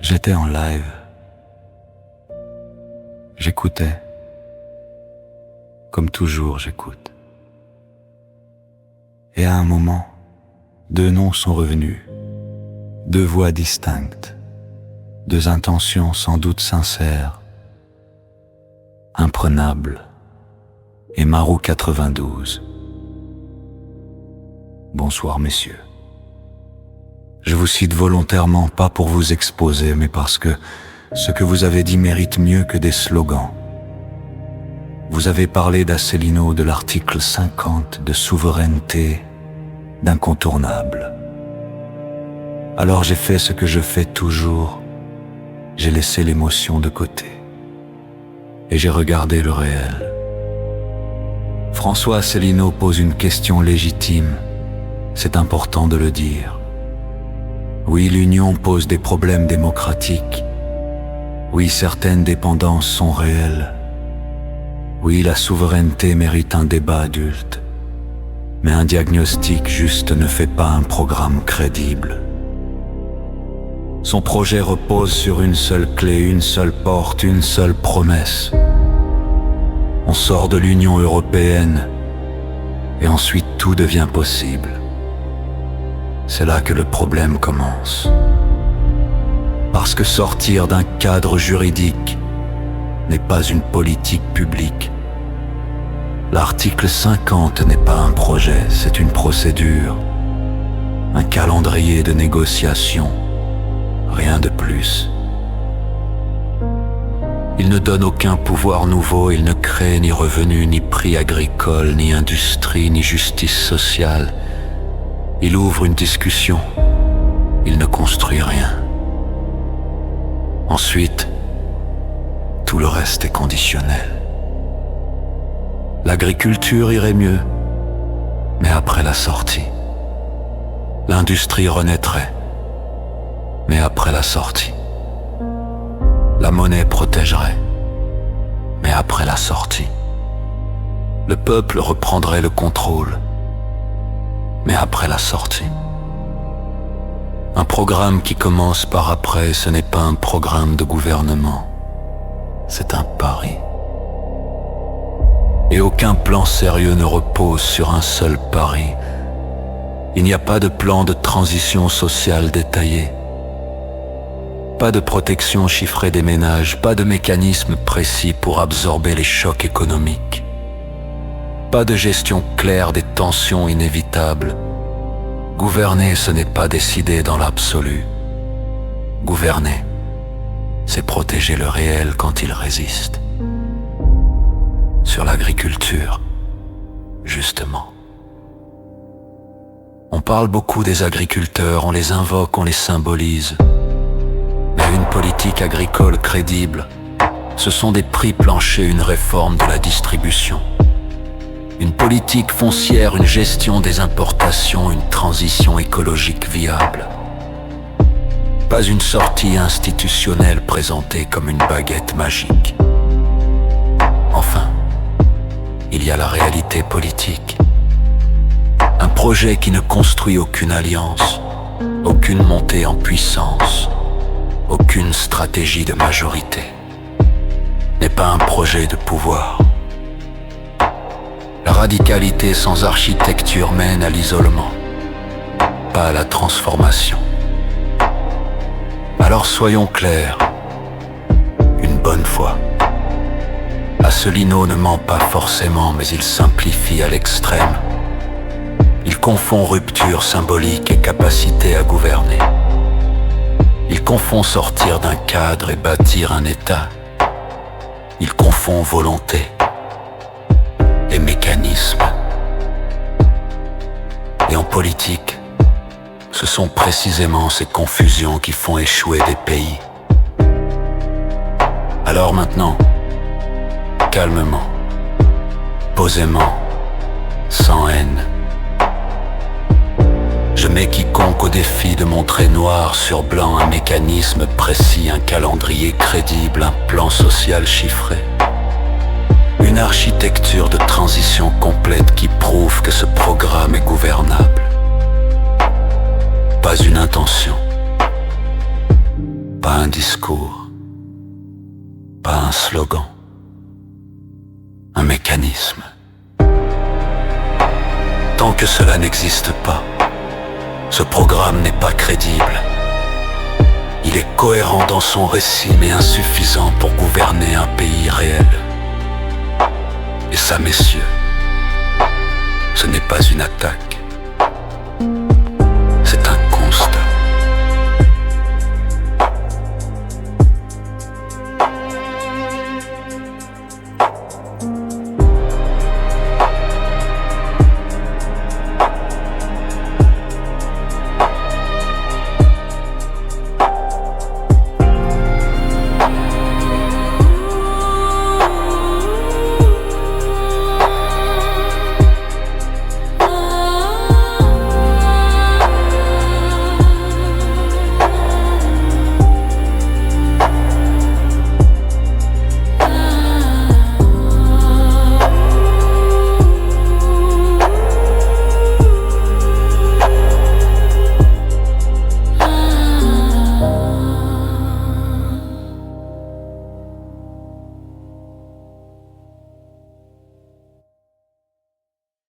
J'étais en live. J'écoutais. Comme toujours, j'écoute. Et à un moment, deux noms sont revenus. Deux voix distinctes. Deux intentions sans doute sincères. Imprenable et Marou 92. Bonsoir messieurs. Je vous cite volontairement pas pour vous exposer, mais parce que ce que vous avez dit mérite mieux que des slogans. Vous avez parlé d'Asselineau, de l'article 50, de souveraineté, d'incontournable. Alors j'ai fait ce que je fais toujours, j'ai laissé l'émotion de côté. Et j'ai regardé le réel. François Asselineau pose une question légitime, c'est important de le dire. Oui, l'union pose des problèmes démocratiques. Oui, certaines dépendances sont réelles. Oui, la souveraineté mérite un débat adulte. Mais un diagnostic juste ne fait pas un programme crédible. Son projet repose sur une seule clé, une seule porte, une seule promesse. On sort de l'Union européenne et ensuite tout devient possible. C'est là que le problème commence. Parce que sortir d'un cadre juridique n'est pas une politique publique. L'article 50 n'est pas un projet, c'est une procédure, un calendrier de négociation, rien de plus. Il ne donne aucun pouvoir nouveau, il ne crée ni revenus, ni prix agricole, ni industrie, ni justice sociale. Il ouvre une discussion, il ne construit rien. Ensuite, tout le reste est conditionnel. L'agriculture irait mieux, mais après la sortie. L'industrie renaîtrait, mais après la sortie. La monnaie protégerait, mais après la sortie. Le peuple reprendrait le contrôle, mais après la sortie. Un programme qui commence par après, ce n'est pas un programme de gouvernement, c'est un pari. Et aucun plan sérieux ne repose sur un seul pari. Il n'y a pas de plan de transition sociale détaillé. Pas de protection chiffrée des ménages, pas de mécanisme précis pour absorber les chocs économiques. Pas de gestion claire des tensions inévitables. Gouverner, ce n'est pas décider dans l'absolu. Gouverner, c'est protéger le réel quand il résiste. Sur l'agriculture, justement. On parle beaucoup des agriculteurs, on les invoque, on les symbolise. Mais une politique agricole crédible, ce sont des prix planchers, une réforme de la distribution. Une politique foncière, une gestion des importations, une transition écologique viable. Pas une sortie institutionnelle présentée comme une baguette magique. Enfin, il y a la réalité politique. Un projet qui ne construit aucune alliance, aucune montée en puissance, aucune stratégie de majorité. N'est pas un projet de pouvoir. La radicalité sans architecture mène à l'isolement, pas à la transformation. Alors soyons clairs, une bonne fois. Asselineau ne ment pas forcément, mais il simplifie à l'extrême. Il confond rupture symbolique et capacité à gouverner. Il confond sortir d'un cadre et bâtir un État. Il confond volonté et mécanismes. Et en politique, ce sont précisément ces confusions qui font échouer des pays. Alors maintenant, calmement, posément, sans haine, je mets quiconque au défi de montrer noir sur blanc un mécanisme précis, un calendrier crédible, un plan social chiffré. Une architecture de transition complète qui prouve que ce programme est gouvernable. Pas une intention, Pas un discours, pas un slogan, un mécanisme. Tant que cela n'existe pas, ce programme n'est pas crédible. Il est cohérent dans son récit, mais insuffisant pour gouverner un pays réel. Et ça, messieurs, ce n'est pas une attaque.